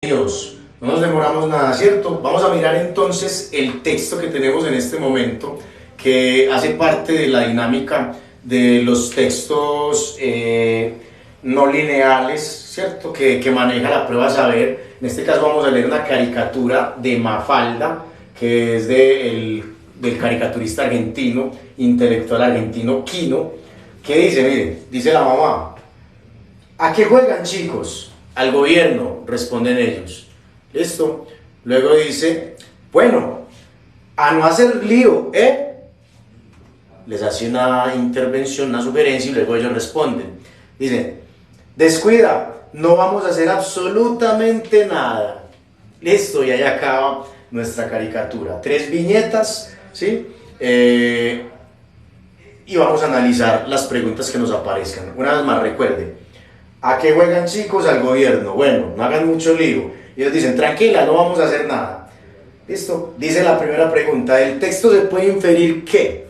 Dios, no nos demoramos nada, ¿cierto? Vamos a mirar entonces el texto que tenemos en este momento, que hace parte de la dinámica de los textos no lineales, ¿cierto? Que maneja la prueba saber. En este caso vamos a leer una caricatura de Mafalda, que es del caricaturista argentino, intelectual argentino Quino, que dice, miren, dice la mamá: ¿a qué juegan, chicos? Al gobierno, responden ellos. ¿Listo? Luego dice, bueno, a no hacer lío, ¿eh? Les hace una intervención, una sugerencia, y luego ellos responden. Dicen, descuida, no vamos a hacer absolutamente nada. Listo, y ahí acaba nuestra caricatura. 3 viñetas, ¿sí? Y vamos a analizar las preguntas que nos aparezcan. Una vez más, recuerde, ¿a qué juegan, chicos? Al gobierno. Bueno, no hagan mucho lío. Y ellos dicen, tranquila, no vamos a hacer nada. ¿Listo? Dice la primera pregunta. Del texto se puede inferir que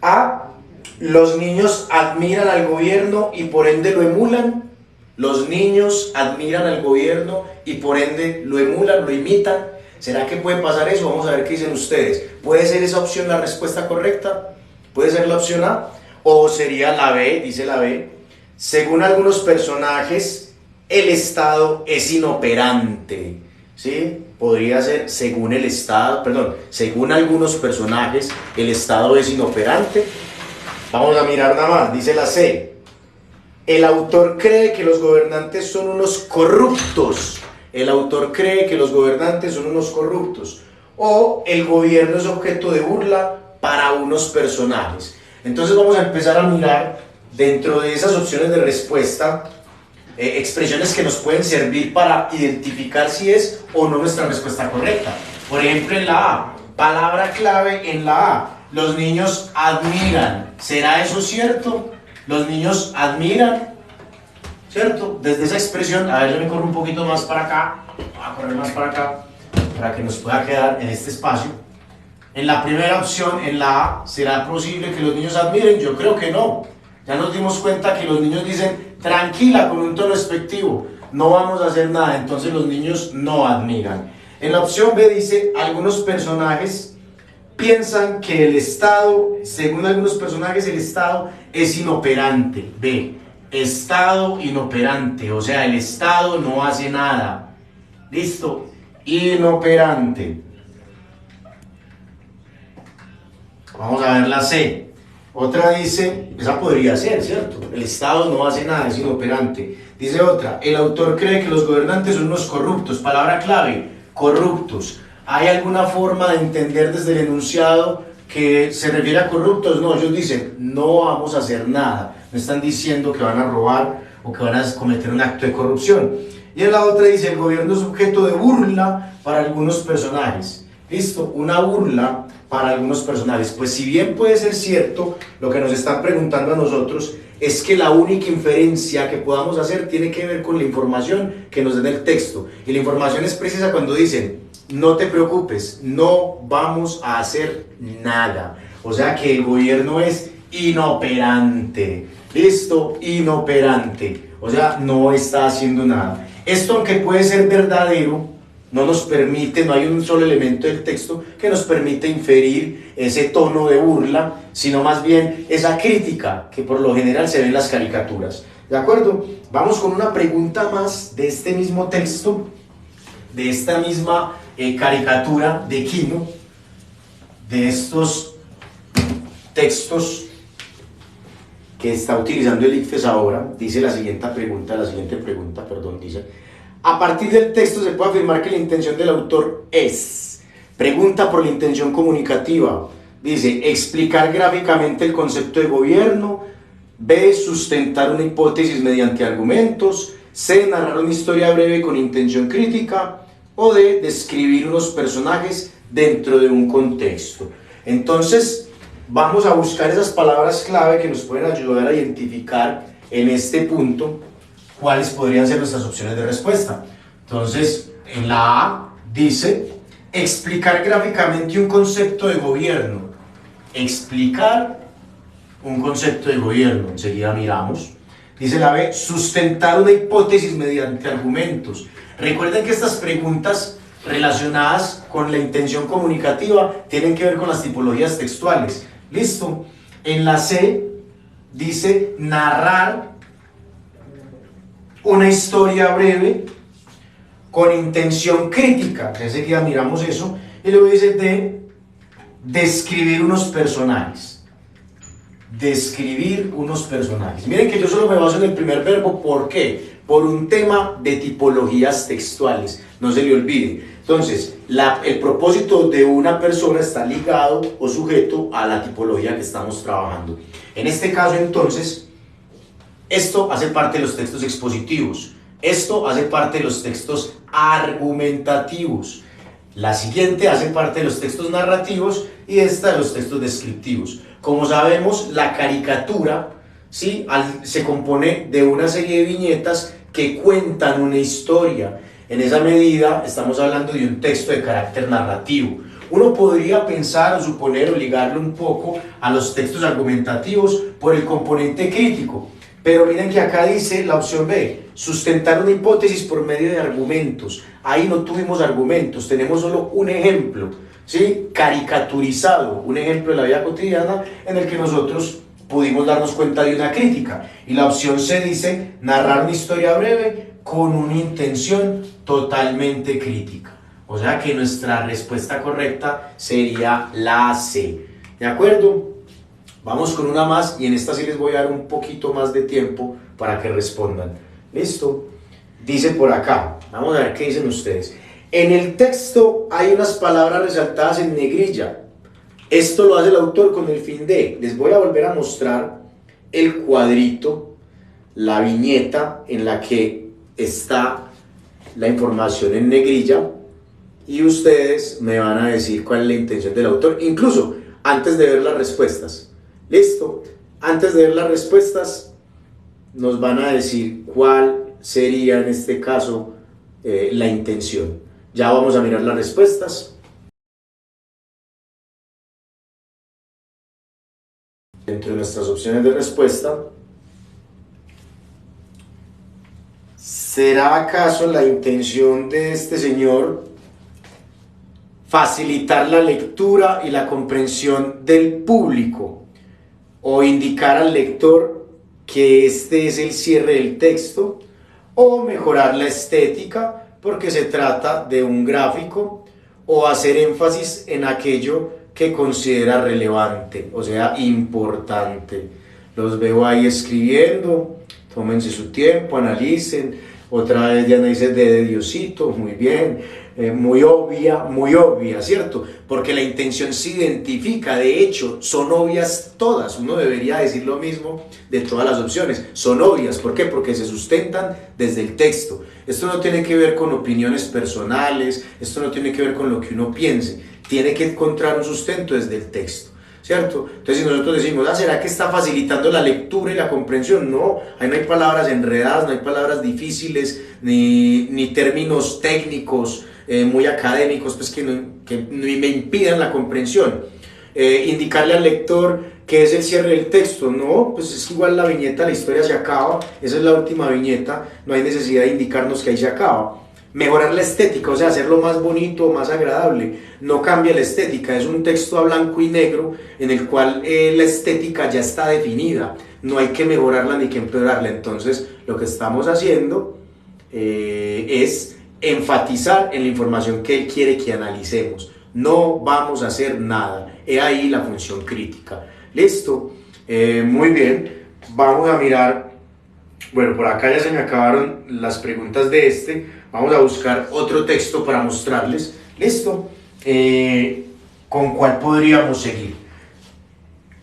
A, los niños admiran al gobierno y por ende lo emulan. Los niños admiran al gobierno y por ende lo emulan, lo imitan. ¿Será que puede pasar eso? Vamos a ver qué dicen ustedes. ¿Puede ser esa opción la respuesta correcta? ¿Puede ser la opción A? ¿O sería la B? Dice la B. Según algunos personajes, el Estado es inoperante, ¿sí? Podría ser según el Estado, perdón, según algunos personajes, el Estado es inoperante. Vamos a mirar nada más, dice la C. El autor cree que los gobernantes son unos corruptos. El autor cree que los gobernantes son unos corruptos. O el gobierno es objeto de burla para unos personajes. Entonces vamos a empezar a mirar dentro de esas opciones de respuesta, expresiones que nos pueden servir para identificar si es o no nuestra respuesta correcta. Por ejemplo, en la A, palabra clave en la A, los niños admiran. ¿Será eso cierto? Los niños admiran, ¿cierto? Desde esa expresión, a ver, yo me corro un poquito más para acá, voy a correr más para acá, para que nos pueda quedar en este espacio. En la primera opción, en la A, ¿será posible que los niños admiren? Yo creo que no. Ya nos dimos cuenta que los niños dicen, tranquila, con un tono despectivo, no vamos a hacer nada, entonces los niños no admiran. En la opción B dice, algunos personajes piensan que el Estado, según algunos personajes, el Estado es inoperante. B, Estado inoperante, o sea, el Estado no hace nada. ¿Listo? Inoperante. Vamos a ver la C. Otra dice, esa podría ser, ¿cierto? El Estado no hace nada, es inoperante. Dice otra, el autor cree que los gobernantes son unos corruptos. Palabra clave, corruptos. ¿Hay alguna forma de entender desde el enunciado que se refiere a corruptos? No, ellos dicen, no vamos a hacer nada. No están diciendo que van a robar o que van a cometer un acto de corrupción. Y en la otra dice, el gobierno es objeto de burla para algunos personajes. ¿Listo? Una burla para algunos personajes. Pues si bien puede ser cierto, lo que nos están preguntando a nosotros es que la única inferencia que podamos hacer tiene que ver con la información que nos den el texto. Y la información es precisa cuando dicen, no te preocupes, no vamos a hacer nada. O sea que el gobierno es inoperante. ¿Listo? Inoperante. O sea, no está haciendo nada. Esto, aunque puede ser verdadero, no nos permite, no hay un solo elemento del texto que nos permite inferir ese tono de burla, sino más bien esa crítica que por lo general se ve en las caricaturas. ¿De acuerdo? Vamos con una pregunta más de este mismo texto, de esta misma caricatura de Quino, de estos textos que está utilizando el ICFES ahora. Dice la siguiente pregunta, dice: a partir del texto se puede afirmar que la intención del autor es, pregunta por la intención comunicativa, dice, explicar gráficamente el concepto de gobierno, B, sustentar una hipótesis mediante argumentos, C, narrar una historia breve con intención crítica, o D, describir unos personajes dentro de un contexto. Entonces, vamos a buscar esas palabras clave que nos pueden ayudar a identificar en este punto cuáles podrían ser nuestras opciones de respuesta. Entonces, en la A dice, explicar gráficamente un concepto de gobierno. Explicar un concepto de gobierno. Enseguida miramos. Dice la B, sustentar una hipótesis mediante argumentos. Recuerden que estas preguntas relacionadas con la intención comunicativa tienen que ver con las tipologías textuales. ¿Listo? En la C dice narrar una historia breve con intención crítica. Enseguida miramos eso. Y luego dice D, describir unos personajes. Describir unos personajes. Miren que yo solo me baso en el primer verbo. ¿Por qué? Por un tema de tipologías textuales. No se le olvide. Entonces, el propósito de una persona está ligado o sujeto a la tipología que estamos trabajando. En este caso, entonces, esto hace parte de los textos expositivos. Esto hace parte de los textos argumentativos. La siguiente hace parte de los textos narrativos y esta de los textos descriptivos. Como sabemos, la caricatura, ¿sí?, se compone de una serie de viñetas que cuentan una historia. En esa medida estamos hablando de un texto de carácter narrativo. Uno podría pensar o suponer o ligarlo un poco a los textos argumentativos por el componente crítico. Pero miren que acá dice la opción B, sustentar una hipótesis por medio de argumentos. Ahí no tuvimos argumentos, tenemos solo un ejemplo, ¿sí?, caricaturizado, un ejemplo de la vida cotidiana en el que nosotros pudimos darnos cuenta de una crítica. Y la opción C dice narrar una historia breve con una intención totalmente crítica. O sea que nuestra respuesta correcta sería la C. ¿De acuerdo? Vamos con una más y en esta sí les voy a dar un poquito más de tiempo para que respondan. ¿Listo? Dice por acá, vamos a ver qué dicen ustedes. En el texto hay unas palabras resaltadas en negrilla. Esto lo hace el autor con el fin de, les voy a volver a mostrar el cuadrito, la viñeta en la que está la información en negrilla y ustedes me van a decir cuál es la intención del autor, incluso antes de ver las respuestas. ¿Listo? Antes de ver las respuestas nos van a decir cuál sería en este caso la intención. Ya vamos a mirar las respuestas. Dentro de nuestras opciones de respuesta, ¿será acaso la intención de este señor facilitar la lectura y la comprensión del público o indicar al lector que este es el cierre del texto, o mejorar la estética porque se trata de un gráfico, o hacer énfasis en aquello que considera relevante, o sea, importante? Los veo ahí escribiendo, tómense su tiempo, analicen. Otra vez Diana dice de Diosito, muy bien. Muy obvia, ¿cierto? Porque la intención se identifica, de hecho, son obvias todas. Uno debería decir lo mismo de todas las opciones. Son obvias, ¿por qué? Porque se sustentan desde el texto. Esto no tiene que ver con opiniones personales, esto no tiene que ver con lo que uno piense. Tiene que encontrar un sustento desde el texto, ¿cierto? Entonces, si nosotros decimos, ¿será que está facilitando la lectura y la comprensión? No, ahí no hay palabras enredadas, no hay palabras difíciles, ni términos técnicos muy académicos, pues que me impidan la comprensión. Indicarle al lector que es el cierre del texto, no, pues es igual la viñeta, la historia se acaba, esa es la última viñeta, no hay necesidad de indicarnos que ahí se acaba. Mejorar la estética, o sea, hacerlo más bonito, más agradable. No cambia la estética, es un texto a blanco y negro en el cual la estética ya está definida, no hay que mejorarla ni que empeorarla. Entonces lo que estamos haciendo es enfatizar en la información que él quiere que analicemos. No vamos a hacer nada, he ahí la función crítica. ¿Listo? Muy bien, vamos a mirar. Bueno, por acá ya se me acabaron las preguntas de este. Vamos a buscar otro texto para mostrarles. ¿Listo? ¿Con cuál podríamos seguir?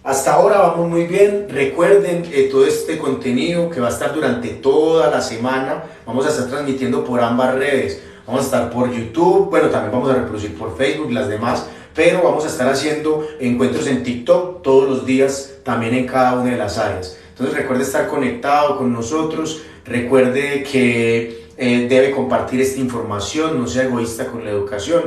Hasta ahora vamos muy bien. Recuerden todo este contenido que va a estar durante toda la semana. Vamos a estar transmitiendo por ambas redes. Vamos a estar por YouTube, bueno, también vamos a reproducir por Facebook y las demás, pero vamos a estar haciendo encuentros en TikTok todos los días, también en cada una de las áreas. Entonces recuerde estar conectado con nosotros, recuerde que debe compartir esta información, no sea egoísta con la educación.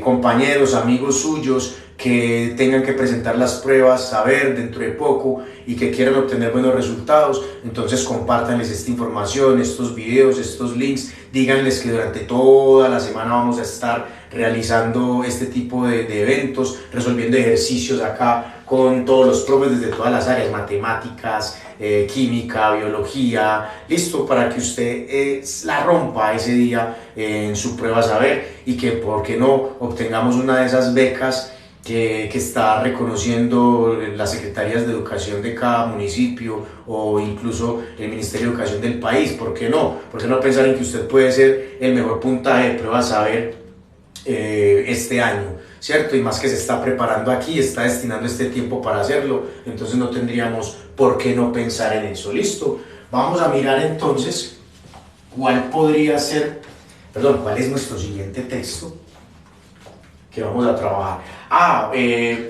Compañeros, amigos suyos que tengan que presentar las pruebas, saber dentro de poco y que quieran obtener buenos resultados, entonces compártanles esta información, estos videos, estos links, díganles que durante toda la semana vamos a estar realizando este tipo de eventos, resolviendo ejercicios acá con todos los profes desde todas las áreas, matemáticas, química, biología, listo, para que usted la rompa ese día en su prueba saber y que, ¿por qué no?, obtengamos una de esas becas que está reconociendo las secretarías de educación de cada municipio o incluso el Ministerio de Educación del país. ¿Por qué no? ¿Por qué no pensar en que usted puede ser el mejor puntaje de prueba saber este año? ¿Cierto? Y más que se está preparando aquí, está destinando este tiempo para hacerlo, entonces no tendríamos por qué no pensar en eso. ¿Listo? Vamos a mirar entonces cuál podría ser, cuál es nuestro siguiente texto que vamos a trabajar.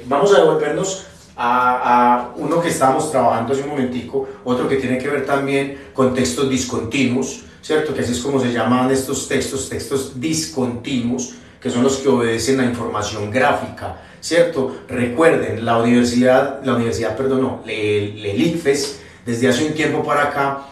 Vamos a devolvernos a uno que estábamos trabajando hace un momentico, otro que tiene que ver también con textos discontinuos, ¿cierto? Que así es como se llaman estos textos discontinuos, que son los que obedecen a información gráfica, ¿cierto? Recuerden, el ICFES, desde hace un tiempo para acá,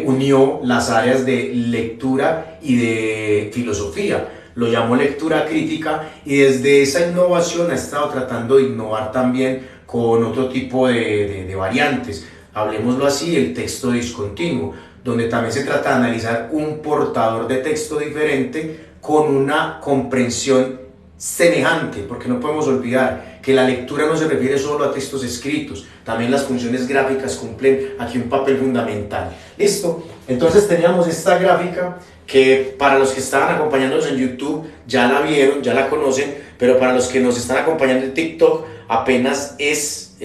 unió las áreas de lectura y de filosofía, lo llamó lectura crítica, y desde esa innovación ha estado tratando de innovar también con otro tipo de variantes. Hablemoslo así, el texto discontinuo, donde también se trata de analizar un portador de texto diferente con una comprensión semejante, porque no podemos olvidar que la lectura no se refiere solo a textos escritos, también las funciones gráficas cumplen aquí un papel fundamental. ¿Listo? Entonces teníamos esta gráfica que para los que estaban acompañándonos en YouTube ya la vieron, ya la conocen, pero para los que nos están acompañando en TikTok apenas es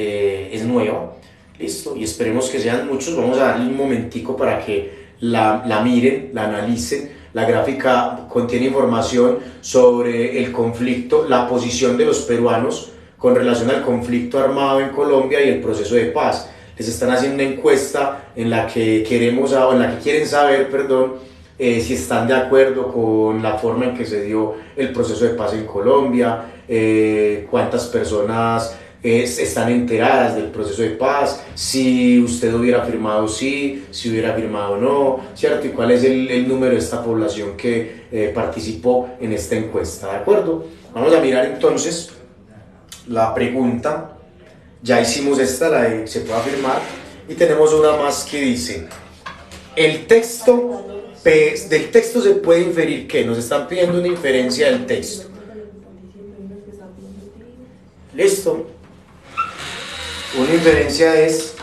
nueva. ¿Listo? Y esperemos que sean muchos. Vamos a darle un momentico para que la miren, la analicen. La gráfica contiene información sobre el conflicto, la posición de los peruanos con relación al conflicto armado en Colombia y el proceso de paz. Les están haciendo una encuesta en la que quieren saber, si están de acuerdo con la forma en que se dio el proceso de paz en Colombia, cuántas personas están enteradas del proceso de paz, si usted hubiera firmado sí, si hubiera firmado no, ¿cierto? Y cuál es el número de esta población que participó en esta encuesta, ¿de acuerdo? Vamos a mirar entonces la pregunta. Ya hicimos esta, la de se puede afirmar, y tenemos una más que dice: del texto se puede inferir que nos están pidiendo una inferencia del texto. ¿Listo? Una inferencia es: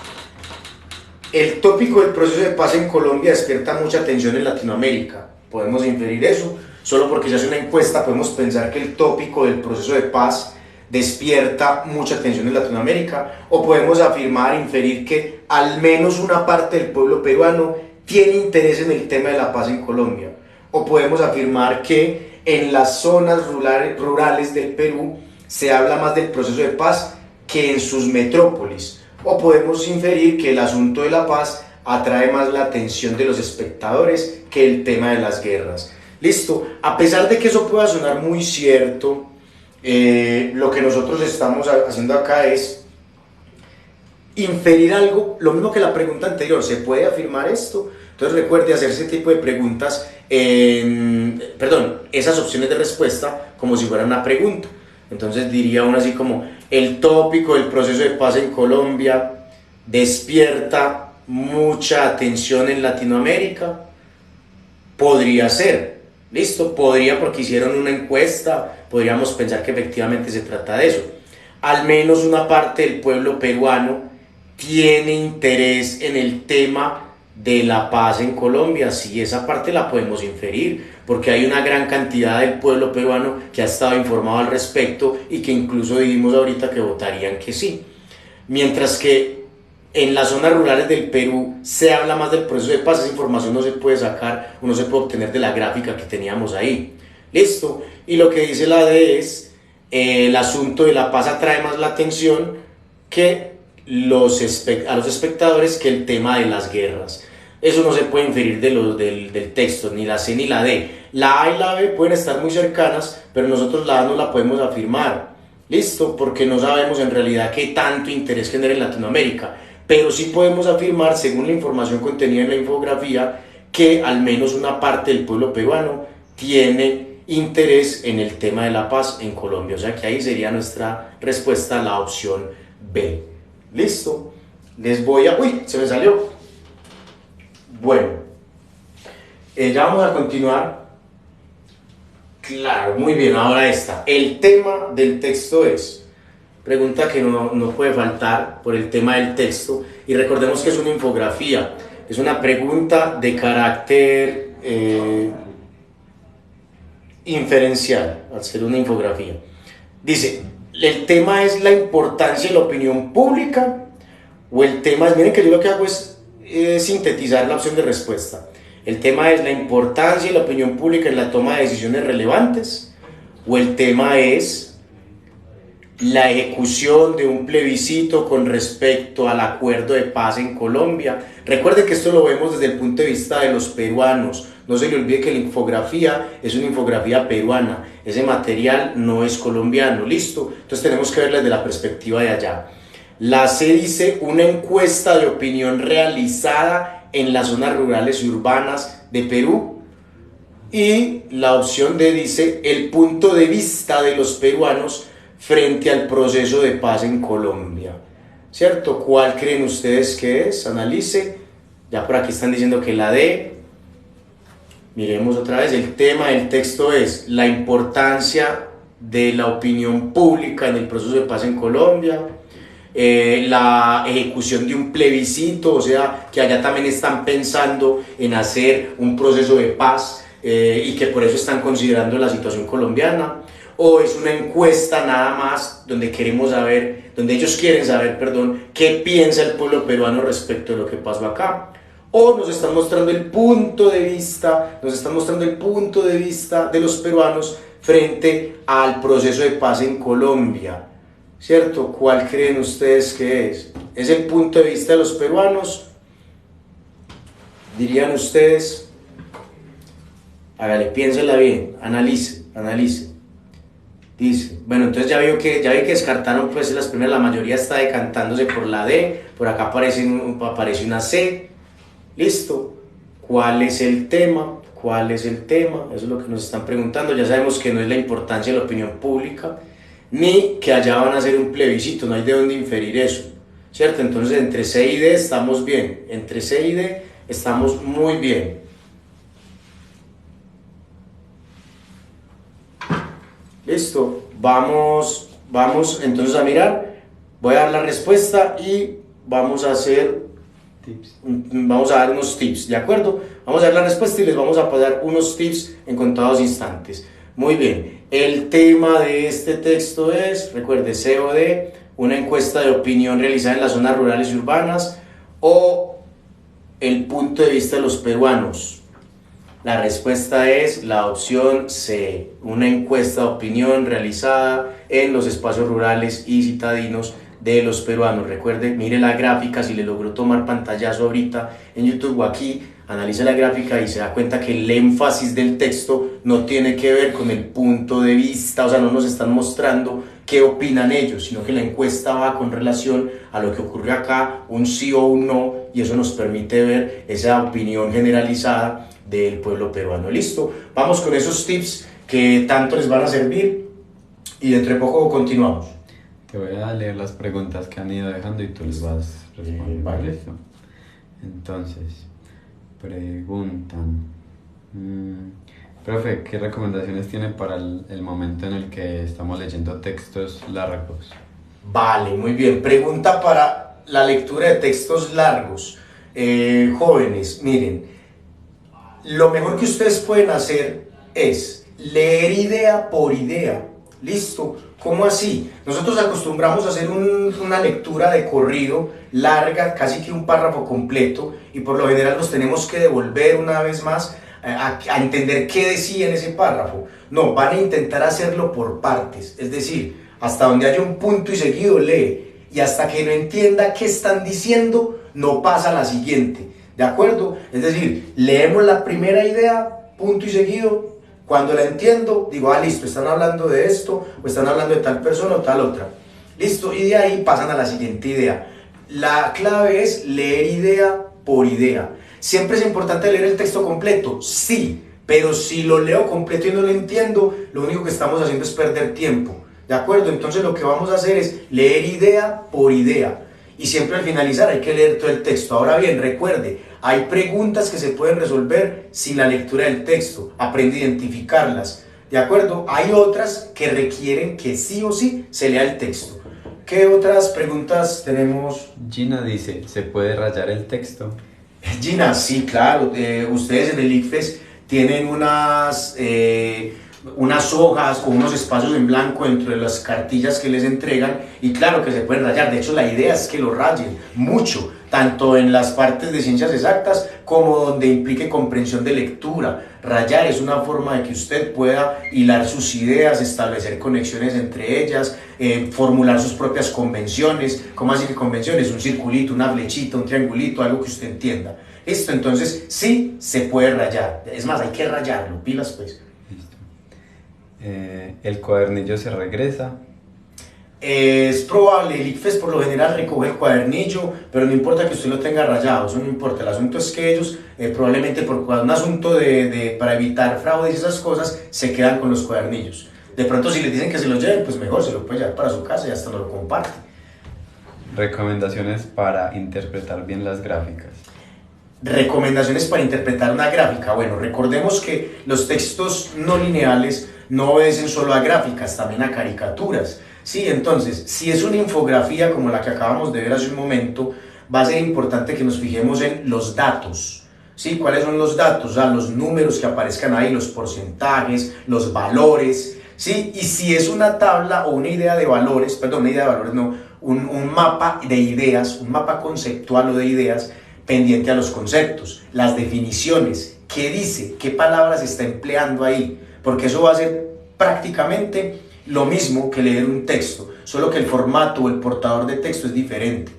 el tópico del proceso de paz en Colombia despierta mucha atención en Latinoamérica. Podemos inferir eso. Solo porque se hace una encuesta podemos pensar que el tópico del proceso de paz despierta mucha atención en Latinoamérica, o podemos afirmar, inferir que al menos una parte del pueblo peruano tiene interés en el tema de la paz en Colombia, o podemos afirmar que en las zonas rurales del Perú se habla más del proceso de paz que en sus metrópolis, o podemos inferir que el asunto de la paz atrae más la atención de los espectadores que el tema de las guerras. Listo, a pesar de que eso pueda sonar muy cierto, lo que nosotros estamos haciendo acá es inferir algo, lo mismo que la pregunta anterior. ¿Se puede afirmar esto? Entonces recuerde hacer ese tipo de preguntas, esas opciones de respuesta como si fuera una pregunta. Entonces diría uno así como: el tópico del proceso de paz en Colombia despierta mucha atención en Latinoamérica. Podría ser. Listo, podría, porque hicieron una encuesta, podríamos pensar que efectivamente se trata de eso. Al menos una parte del pueblo peruano tiene interés en el tema de la paz en Colombia. Sí, esa parte la podemos inferir, porque hay una gran cantidad del pueblo peruano que ha estado informado al respecto y que incluso dijimos ahorita que votarían que sí. Mientras que en las zonas rurales del Perú se habla más del proceso de paz. Esa información no se puede sacar o no se puede obtener de la gráfica que teníamos ahí. ¿Listo? Y lo que dice la D es: el asunto de la paz atrae más la atención que a los espectadores que el tema de las guerras. Eso no se puede inferir del texto, ni la C ni la D. La A y la B pueden estar muy cercanas, pero nosotros la A no la podemos afirmar. ¿Listo? Porque no sabemos en realidad qué tanto interés genera en Latinoamérica. Pero sí podemos afirmar, según la información contenida en la infografía, que al menos una parte del pueblo peruano tiene interés en el tema de la paz en Colombia. O sea que ahí sería nuestra respuesta a la opción B. ¿Listo? Les voy a... ¡Uy! Se me salió. Bueno, ya vamos a continuar. Claro, muy bien, ahora esta. El tema del texto es... Pregunta que no puede faltar por el tema del texto. Y recordemos que es una infografía. Es una pregunta de carácter inferencial, al ser una infografía. Dice, ¿el tema es la importancia de la opinión pública? O el tema es, miren que yo lo que hago es sintetizar la opción de respuesta. ¿El tema es la importancia de la opinión pública en la toma de decisiones relevantes? ¿O el tema es la ejecución de un plebiscito con respecto al acuerdo de paz en Colombia? Recuerde que esto lo vemos desde el punto de vista de los peruanos. No se le olvide que la infografía es una infografía peruana. Ese material no es colombiano, ¿listo? Entonces tenemos que verla desde la perspectiva de allá. La C dice una encuesta de opinión realizada en las zonas rurales y urbanas de Perú. Y la opción D dice el punto de vista de los peruanos frente al proceso de paz en Colombia, ¿cierto? ¿Cuál creen ustedes que es? Analice. Ya por aquí están diciendo que la D. Miremos otra vez. El tema del texto es la importancia de la opinión pública en el proceso de paz en Colombia, la ejecución de un plebiscito, o sea, que allá también están pensando en hacer un proceso de paz y que por eso están considerando la situación colombiana. O es una encuesta nada más donde queremos saber, donde ellos quieren saber, qué piensa el pueblo peruano respecto de lo que pasó acá. O nos están mostrando el punto de vista, de los peruanos frente al proceso de paz en Colombia, ¿cierto? ¿Cuál creen ustedes que es? ¿Es el punto de vista de los peruanos? ¿Dirían ustedes? Hágale, piénsela bien, analice. Dice, bueno, entonces ya vi que descartaron pues las primeras, la mayoría está decantándose por la D, por acá aparece una C, listo. ¿Cuál es el tema? Eso es lo que nos están preguntando. Ya sabemos que no es la importancia de la opinión pública, ni que allá van a hacer un plebiscito, no hay de dónde inferir eso, ¿cierto? Entonces entre C y D estamos bien, entre C y D estamos muy bien. Listo, vamos entonces a mirar, voy a dar la respuesta y vamos a dar unos tips, ¿de acuerdo? Vamos a dar la respuesta y les vamos a pasar unos tips en contados instantes. Muy bien, el tema de este texto es, recuerde, C o D, una encuesta de opinión realizada en las zonas rurales y urbanas, o el punto de vista de los peruanos. La respuesta es la opción C, una encuesta de opinión realizada en los espacios rurales y citadinos de los peruanos. Recuerde, mire la gráfica, si le logró tomar pantallazo ahorita en YouTube o aquí, analice la gráfica y se da cuenta que el énfasis del texto no tiene que ver con el punto de vista, o sea, no nos están mostrando qué opinan ellos, sino que la encuesta va con relación a lo que ocurre acá, un sí o un no, y eso nos permite ver esa opinión generalizada del pueblo peruano. Listo, vamos con esos tips que tanto les van a servir y dentro de poco continuamos. Te voy a leer las preguntas que han ido dejando y tú les vas respondiendo. Vale. ¿Listo? Entonces, preguntan, profe, ¿qué recomendaciones tiene para el momento en el que estamos leyendo textos largos? Vale, muy bien. Pregunta para la lectura de textos largos. Jóvenes, miren, lo mejor que ustedes pueden hacer es leer idea por idea. ¿Listo? ¿Cómo así? Nosotros acostumbramos a hacer una lectura de corrido larga, casi que un párrafo completo, y por lo general nos tenemos que devolver una vez más a entender qué decía en ese párrafo. No, van a intentar hacerlo por partes, es decir, hasta donde haya un punto y seguido lee, y hasta que no entienda qué están diciendo, no pasa a la siguiente. ¿De acuerdo? Es decir, leemos la primera idea, punto y seguido. Cuando la entiendo, digo, listo, están hablando de esto, o están hablando de tal persona o tal otra. Listo, y de ahí pasan a la siguiente idea. La clave es leer idea por idea. ¿Siempre es importante leer el texto completo? Sí, pero si lo leo completo y no lo entiendo, lo único que estamos haciendo es perder tiempo. ¿De acuerdo? Entonces lo que vamos a hacer es leer idea por idea. Y siempre al finalizar hay que leer todo el texto. Ahora bien, recuerde, hay preguntas que se pueden resolver sin la lectura del texto. Aprende a identificarlas. ¿De acuerdo? Hay otras que requieren que sí o sí se lea el texto. ¿Qué otras preguntas tenemos? Gina dice, ¿se puede rayar el texto? Gina, sí, claro. Ustedes en el ICFES tienen unas hojas o unos espacios en blanco dentro de las cartillas que les entregan y claro que se pueden rayar. De hecho, la idea es que lo rayen mucho, tanto en las partes de ciencias exactas como donde implique comprensión de lectura. Rayar es una forma de que usted pueda hilar sus ideas, establecer conexiones entre ellas, formular sus propias convenciones. ¿Cómo así que convenciones? Un circulito, una flechita, un triangulito, algo que usted entienda. Esto, entonces, sí se puede rayar. Es más, hay que rayarlo, pilas pues. El cuadernillo se regresa. Es probable, el ICFES por lo general recoge el cuadernillo, pero no importa que usted lo tenga rayado, eso no importa. El asunto es que ellos probablemente por un asunto para evitar fraudes y esas cosas se quedan con los cuadernillos. De pronto si les dicen que se los lleven, pues mejor, se lo puede llevar para su casa y hasta no lo comparte. Recomendaciones para interpretar bien las gráficas. Recomendaciones para interpretar una gráfica. Bueno, recordemos que los textos no lineales no obedecen solo a gráficas, también a caricaturas. Sí, entonces, si es una infografía como la que acabamos de ver hace un momento, va a ser importante que nos fijemos en los datos. ¿Sí? ¿Cuáles son los datos? Los números que aparezcan ahí, los porcentajes, los valores. ¿Sí? Y si es una tabla o una idea de valores, perdón, una idea de valores no, un mapa de ideas, un mapa conceptual o de ideas, pendiente a los conceptos, las definiciones, qué dice, qué palabras está empleando ahí, porque eso va a ser prácticamente lo mismo que leer un texto, solo que el formato o el portador de texto es diferente.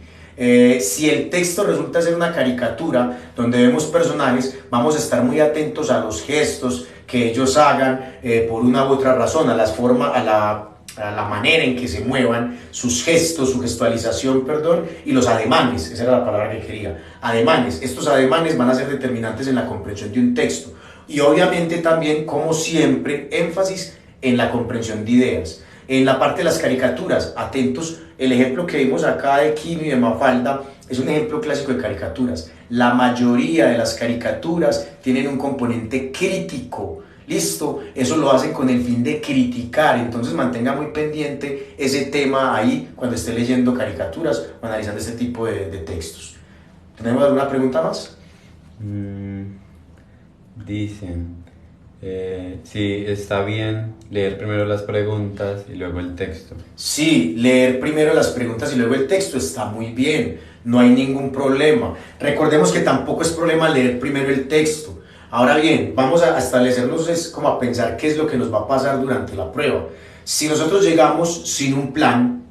Si el texto resulta ser una caricatura donde vemos personajes, vamos a estar muy atentos a los gestos que ellos hagan por una u otra razón, a la manera en que se muevan, sus gestos, su gestualización, y los ademanes, esa era la palabra que quería, ademanes. Estos ademanes van a ser determinantes en la comprensión de un texto y obviamente también, como siempre, énfasis en la comprensión de ideas. En la parte de las caricaturas, atentos, el ejemplo que vimos acá de Kino y de Mafalda es un ejemplo clásico de caricaturas. La mayoría de las caricaturas tienen un componente crítico. Listo, eso lo hacen con el fin de criticar, entonces mantenga muy pendiente ese tema ahí cuando esté leyendo caricaturas o analizando este tipo de textos. ¿Tenemos alguna pregunta más? Dicen, si está bien leer primero las preguntas y luego el texto. Sí, leer primero las preguntas y luego el texto está muy bien, no hay ningún problema. Recordemos que tampoco es problema leer primero el texto. Ahora bien, vamos a establecernos como a pensar qué es lo que nos va a pasar durante la prueba. Si nosotros llegamos sin un plan,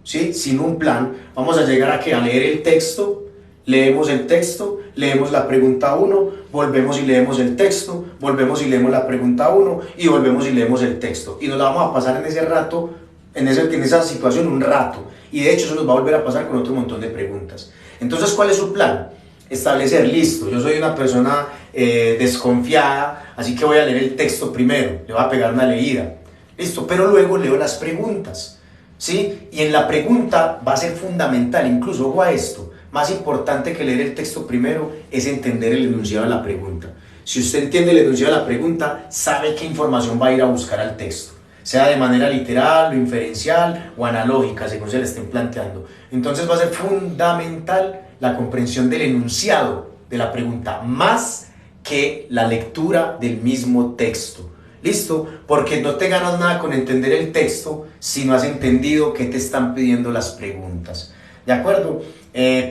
¿sí? Sin un plan, vamos a llegar a leer el texto, leemos el texto, leemos la pregunta 1, volvemos y leemos el texto, volvemos y leemos la pregunta 1 y volvemos y leemos el texto. Y nos la vamos a pasar en ese rato, en esa situación un rato. Y de hecho eso nos va a volver a pasar con otro montón de preguntas. Entonces, ¿cuál es su plan? Establecer, listo, yo soy una persona desconfiada, así que voy a leer el texto primero, le voy a pegar una leída, listo, pero luego leo las preguntas, ¿sí? Y en la pregunta va a ser fundamental, incluso ojo a esto, más importante que leer el texto primero es entender el enunciado de la pregunta. Si usted entiende el enunciado de la pregunta, sabe qué información va a ir a buscar al texto, sea de manera literal o inferencial o analógica, según se le estén planteando. Entonces va a ser fundamental la comprensión del enunciado de la pregunta, más que la lectura del mismo texto. ¿Listo? Porque no te ganas nada con entender el texto si no has entendido qué te están pidiendo las preguntas. ¿De acuerdo?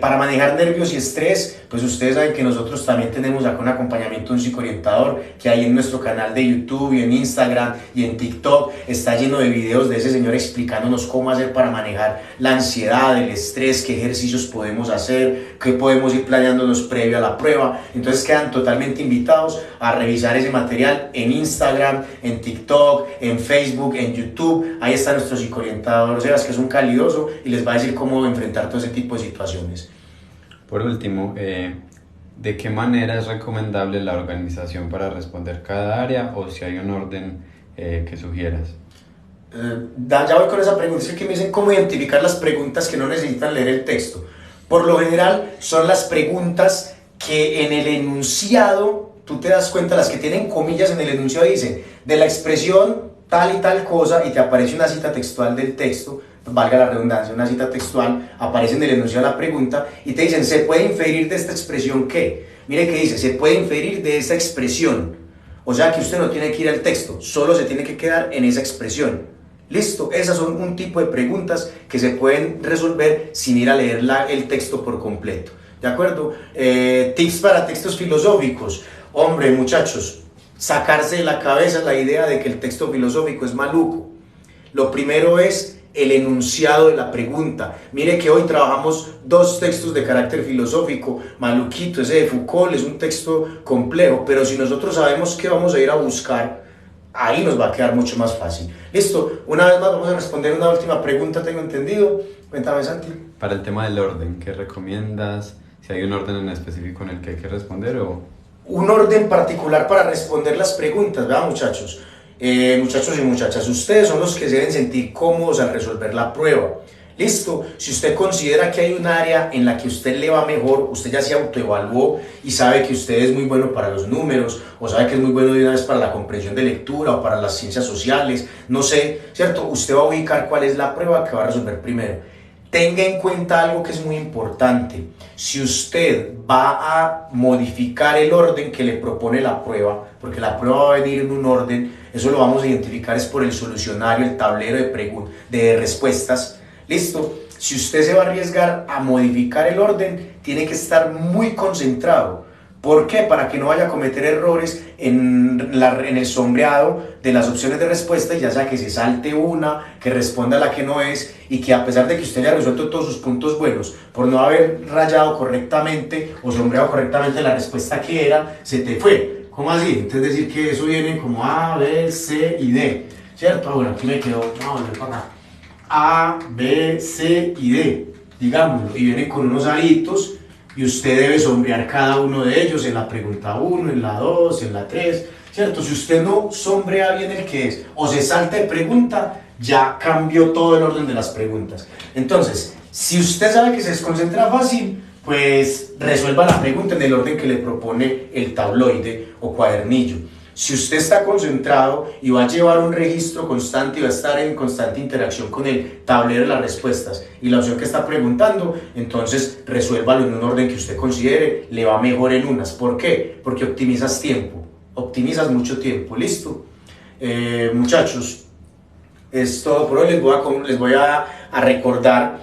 Para manejar nervios y estrés, pues ustedes saben que nosotros también tenemos acá un acompañamiento de un psicoorientador que hay en nuestro canal de YouTube y en Instagram y en TikTok está lleno de videos de ese señor explicándonos cómo hacer para manejar la ansiedad, el estrés, qué ejercicios podemos hacer, qué podemos ir planeándonos previo a la prueba. Entonces quedan totalmente invitados a revisar ese material en Instagram, en TikTok, en Facebook, en YouTube. Ahí está nuestro psicoorientador Sebas, que es un calidoso y les va a decir cómo enfrentar todo ese tipo de situaciones. Por último, ¿de qué manera es recomendable la organización para responder cada área o si hay un orden que sugieras? Ya voy con esa pregunta, es que me dicen cómo identificar las preguntas que no necesitan leer el texto. Por lo general son las preguntas que en el enunciado, tú te das cuenta, las que tienen comillas en el enunciado dicen de la expresión tal y tal cosa y te aparece una cita textual del texto, valga la redundancia, una cita textual, aparece en el enunciado de la pregunta y te dicen, ¿se puede inferir de esta expresión qué? Mire que dice, se puede inferir de esa expresión, o sea que usted no tiene que ir al texto, solo se tiene que quedar en esa expresión. Listo, esas son un tipo de preguntas que se pueden resolver sin ir a leer el texto por completo, ¿de acuerdo? Tips para textos filosóficos. Hombre, muchachos, sacarse de la cabeza la idea de que el texto filosófico es maluco. Lo primero es el enunciado de la pregunta. Mire que hoy trabajamos dos textos de carácter filosófico. Maluquito, ese de Foucault, es un texto complejo, pero si nosotros sabemos qué vamos a ir a buscar, ahí nos va a quedar mucho más fácil. Listo, una vez más vamos a responder una última pregunta, tengo entendido. Cuéntame, Santi. Para el tema del orden, ¿qué recomiendas? Si hay un orden en específico en el que hay que responder o... Un orden particular para responder las preguntas, ¿verdad, muchachos? Muchachos y muchachas, ustedes son los que se deben sentir cómodos al resolver la prueba. Listo, si usted considera que hay un área en la que usted le va mejor, usted ya se autoevaluó y sabe que usted es muy bueno para los números o sabe que es muy bueno de una vez para la comprensión de lectura o para las ciencias sociales, no sé, ¿cierto? Usted va a ubicar cuál es la prueba que va a resolver primero. Tenga en cuenta algo que es muy importante. Si usted va a modificar el orden que le propone la prueba, porque la prueba va a venir en un orden, eso lo vamos a identificar es por el solucionario, el tablero de respuestas. ¿Listo? Si usted se va a arriesgar a modificar el orden, tiene que estar muy concentrado. ¿Por qué? Para que no vaya a cometer errores en el sombreado de las opciones de respuesta, ya sea que se salte una, que responda a la que no es y que a pesar de que usted haya resuelto todos sus puntos buenos, por no haber rayado correctamente o sombreado correctamente la respuesta que era, se te fue. ¿Cómo así? Entonces decir que eso viene como A, B, C y D, ¿cierto? Ahora aquí me quedó, vamos a volver para acá. A, B, C y D, digámoslo, y vienen con unos aritos y usted debe sombrear cada uno de ellos en la pregunta 1, en la 2, en la 3, ¿cierto? Si usted no sombrea bien el que es o se salta de pregunta, ya cambió todo el orden de las preguntas. Entonces, si usted sabe que se desconcentra fácil, pues resuelva la pregunta en el orden que le propone el tabloide o cuadernillo. Si usted está concentrado y va a llevar un registro constante y va a estar en constante interacción con el tablero de las respuestas y la opción que está preguntando, entonces resuélvalo en un orden que usted considere le va mejor en unas. ¿Por qué? Porque optimizas tiempo, optimizas mucho tiempo. ¿Listo? Muchachos, es todo por hoy. Les voy a recordar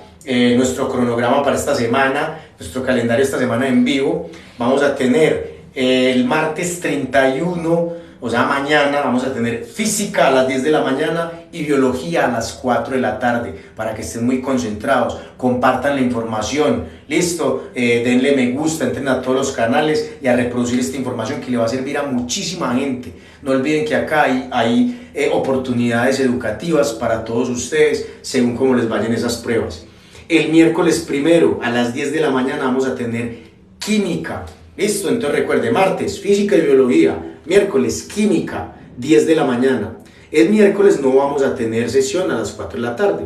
nuestro cronograma para esta semana, nuestro calendario esta semana en vivo. Vamos a tener el martes 31, o sea mañana, vamos a tener física a las 10 de la mañana y biología a las 4 de la tarde, para que estén muy concentrados, compartan la información, listo, denle me gusta, entren a todos los canales y a reproducir esta información que le va a servir a muchísima gente. No olviden que acá hay oportunidades educativas para todos ustedes, según cómo les vayan esas pruebas. El miércoles primero a las 10 de la mañana vamos a tener química. Listo, entonces recuerde, martes, física y biología, miércoles, química, 10 de la mañana. El miércoles no vamos a tener sesión a las 4 de la tarde.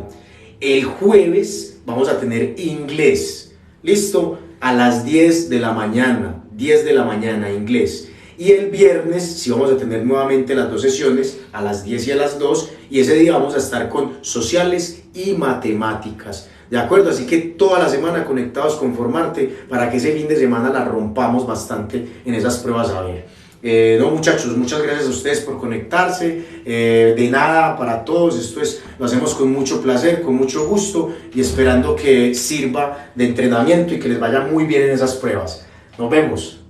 El jueves vamos a tener inglés, listo, a las 10 de la mañana, 10 de la mañana, inglés. Y el viernes sí vamos a tener nuevamente las dos sesiones, a las 10 y a las 2, y ese día vamos a estar con sociales y matemáticas. ¿De acuerdo? Así que toda la semana conectados con Formarte para que ese fin de semana la rompamos bastante en esas pruebas a ver. No, muchachos, muchas gracias a ustedes por conectarse. De nada para todos, lo hacemos con mucho placer, con mucho gusto y esperando que sirva de entrenamiento y que les vaya muy bien en esas pruebas. Nos vemos.